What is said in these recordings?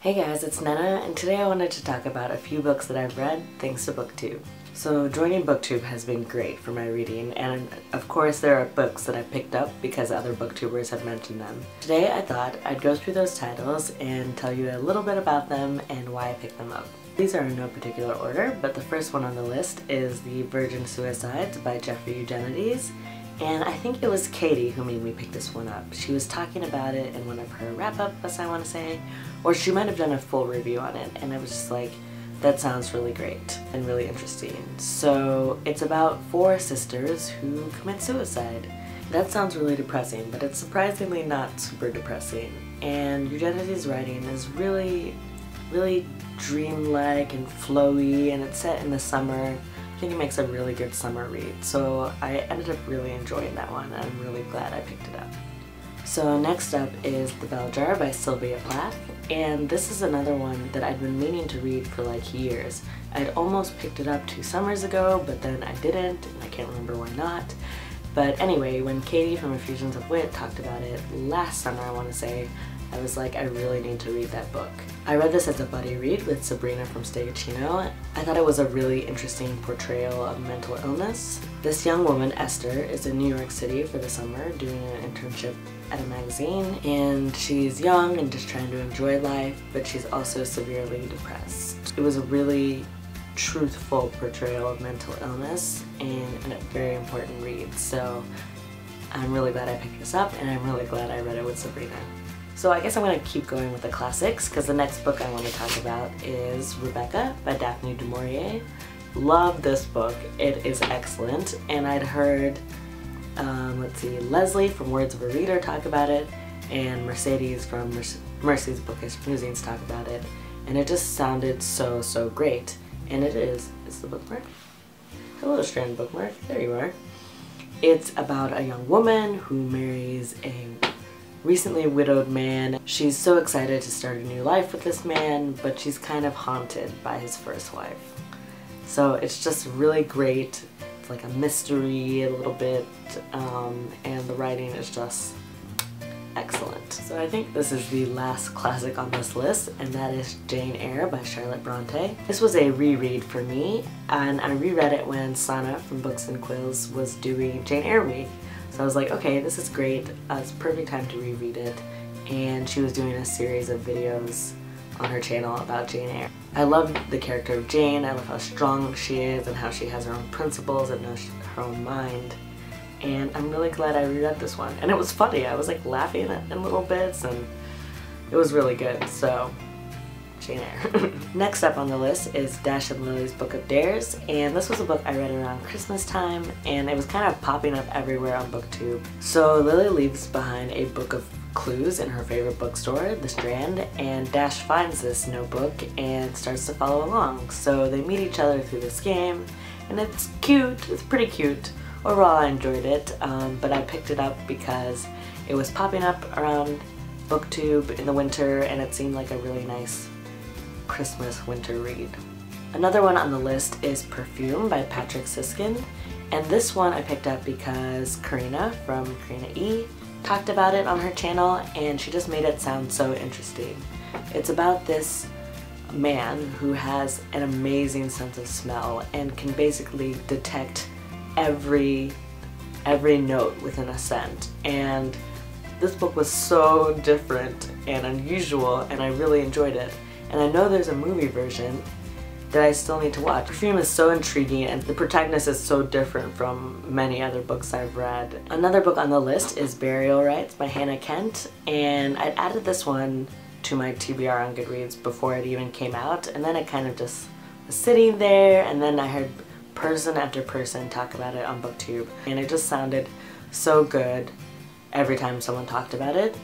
Hey guys, it's Nana, and today I wanted to talk about a few books that I've read thanks to Booktube. So joining Booktube has been great for my reading, and of course there are books that I picked up because other booktubers have mentioned them. Today I thought I'd go through those titles and tell you a little bit about them and why I picked them up. These are in no particular order, but the first one on the list is The Virgin Suicides by Eugenides. And I think it was Katie who made me pick this one up. She was talking about it in one of her wrap-ups, I want to say, or she might have done a full review on it, and I was just like, that sounds really great and really interesting. So it's about 4 sisters who commit suicide. That sounds really depressing, but it's surprisingly not super depressing. And Eugenides' writing is really dreamlike and flowy, and it's set in the summer. I think it makes a really good summer read, so I ended up really enjoying that one, and I'm really glad I picked it up. So next up is The Bell Jar by Sylvia Plath, and this is another one that I'd been meaning to read for like years. I'd almost picked it up 2 summers ago, but then I didn't, and I can't remember why not. But anyway, when Katie from Effusions of Wit talked about it last summer, I want to say, I was like, I really need to read that book. I read this as a buddy read with Sabrina from Segi. I thought it was a really interesting portrayal of mental illness. This young woman, Esther, is in New York City for the summer doing an internship at a magazine, and she's young and just trying to enjoy life, but she's also severely depressed. It was a really truthful portrayal of mental illness and a very important read, so I'm really glad I picked this up, and I'm really glad I read it with Sabrina. So I guess I'm going to keep going with the classics, because the next book I want to talk about is Rebecca by Daphne du Maurier. Love this book. It is excellent, and I'd heard, let's see, Lesley from Words of a Reader talk about it, and Mercedes from Mercy's Bookish Musings talk about it, and it just sounded so great. And it is. It's the bookmark. Hello, Strand bookmark. There you are. It's about a young woman who marries a recently widowed man. She's so excited to start a new life with this man, but she's kind of haunted by his first wife. So it's just really great. It's like a mystery a little bit, and the writing is just excellent. So I think this is the last classic on this list, and that is Jane Eyre by Charlotte Brontë. This was a reread for me, and I reread it when Sanne from Books and Quills was doing Jane Eyre Week. So I was like, okay, this is great. It's perfect time to reread it. And she was doing a series of videos on her channel about Jane Eyre. I love the character of Jane. I love how strong she is and how she has her own principles and knows her own mind. And I'm really glad I reread this one. And it was funny. I was like laughing in little bits, and it was really good. So, Jane Eyre. Next up on the list is Dash and Lily's Book of Dares, and this was a book I read around Christmas time, and it was kind of popping up everywhere on Booktube. So Lily leaves behind a book of clues in her favorite bookstore, The Strand, and Dash finds this notebook and starts to follow along. So they meet each other through this game, and it's cute. It's pretty cute. Overall, I enjoyed it, but I picked it up because it was popping up around Booktube in the winter, and it seemed like a really nice Christmas winter read. Another one on the list is Perfume by Süskind, and this one I picked up because Karina from Karina E talked about it on her channel, and she just made it sound so interesting. It's about this man who has an amazing sense of smell and can basically detect every note within a scent, and this book was so different and unusual, and I really enjoyed it. And I know there's a movie version that I still need to watch. Perfume is so intriguing, and the protagonist is so different from many other books I've read. Another book on the list is Burial Rites by Hannah Kent, and I'd added this one to my TBR on Goodreads before it even came out, and then it kind of just was sitting there, and then I heard person after person talk about it on Booktube, and it just sounded so good every time someone talked about it.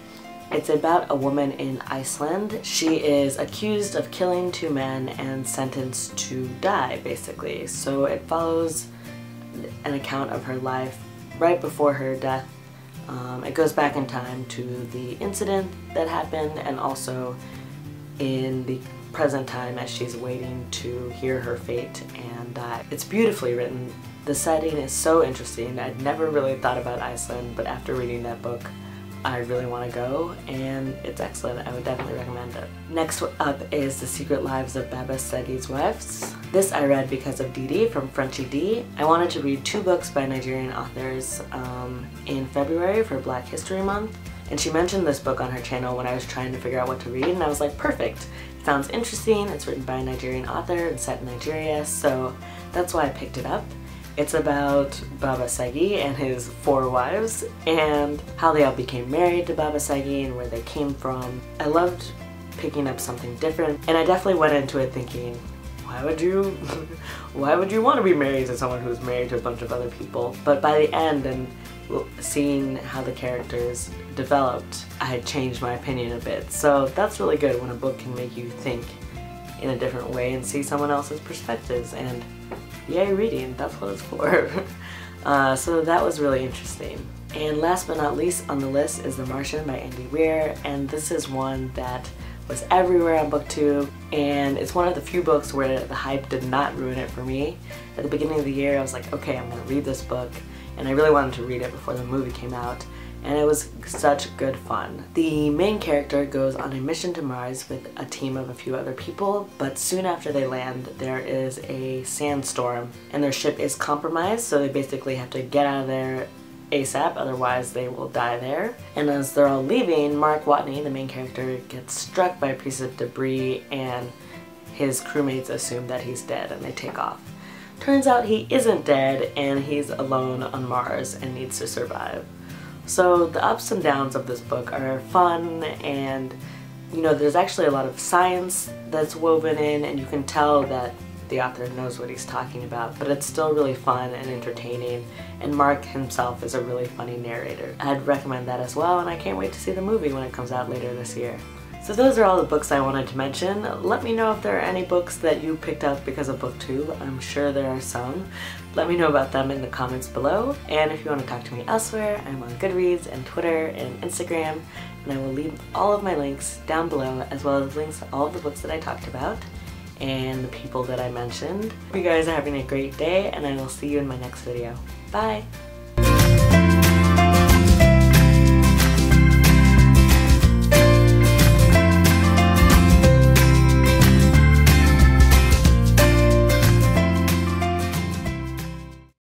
It's about a woman in Iceland. She is accused of killing 2 men and sentenced to die, basically. So it follows an account of her life right before her death. It goes back in time to the incident that happened, and also in the present time as she's waiting to hear her fate and die. It's beautifully written. The setting is so interesting. I'd never really thought about Iceland, but after reading that book, I really want to go, and it's excellent. I would definitely recommend it. Next up is The Secret Lives of Baba Segi's Wives. This I read because of Didi from Frenchiedee. I wanted to read 2 books by Nigerian authors in February for Black History Month, and she mentioned this book on her channel when I was trying to figure out what to read, and I was like, perfect. It sounds interesting, it's written by a Nigerian author and set in Nigeria, so that's why I picked it up. It's about Baba Segi and his 4 wives and how they all became married to Baba Segi and where they came from. I loved picking up something different, and I definitely went into it thinking, why would you want to be married to someone who's married to a bunch of other people? But by the end and seeing how the characters developed, I had changed my opinion a bit. So that's really good when a book can make you think in a different way and see someone else's perspectives, and yay reading, that's what it's for. So that was really interesting. And last but not least on the list is The Martian by Weir, and this is one that was everywhere on Booktube, and it's one of the few books where the hype did not ruin it for me. At the beginning of the year I was like, okay, I'm gonna read this book, and I really wanted to read it before the movie came out, and it was such good fun. The main character goes on a mission to Mars with a team of a few other people, but soon after they land there is a sandstorm and their ship is compromised, so they basically have to get out of there ASAP, otherwise they will die there. And as they're all leaving, Mark Watney, the main character, gets struck by a piece of debris and his crewmates assume that he's dead and they take off. Turns out he isn't dead and he's alone on Mars and needs to survive. So the ups and downs of this book are fun, and you know, there's actually a lot of science that's woven in, and you can tell that the author knows what he's talking about, but it's still really fun and entertaining, and Mark himself is a really funny narrator. I'd recommend that as well, and I can't wait to see the movie when it comes out later this year. So those are all the books I wanted to mention. Let me know if there are any books that you picked up because of Booktube. I'm sure there are some. Let me know about them in the comments below. And if you want to talk to me elsewhere, I'm on Goodreads and Twitter and Instagram, and I will leave all of my links down below, as well as links to all of the books that I talked about and the people that I mentioned. Hope you guys are having a great day, and I will see you in my next video. Bye!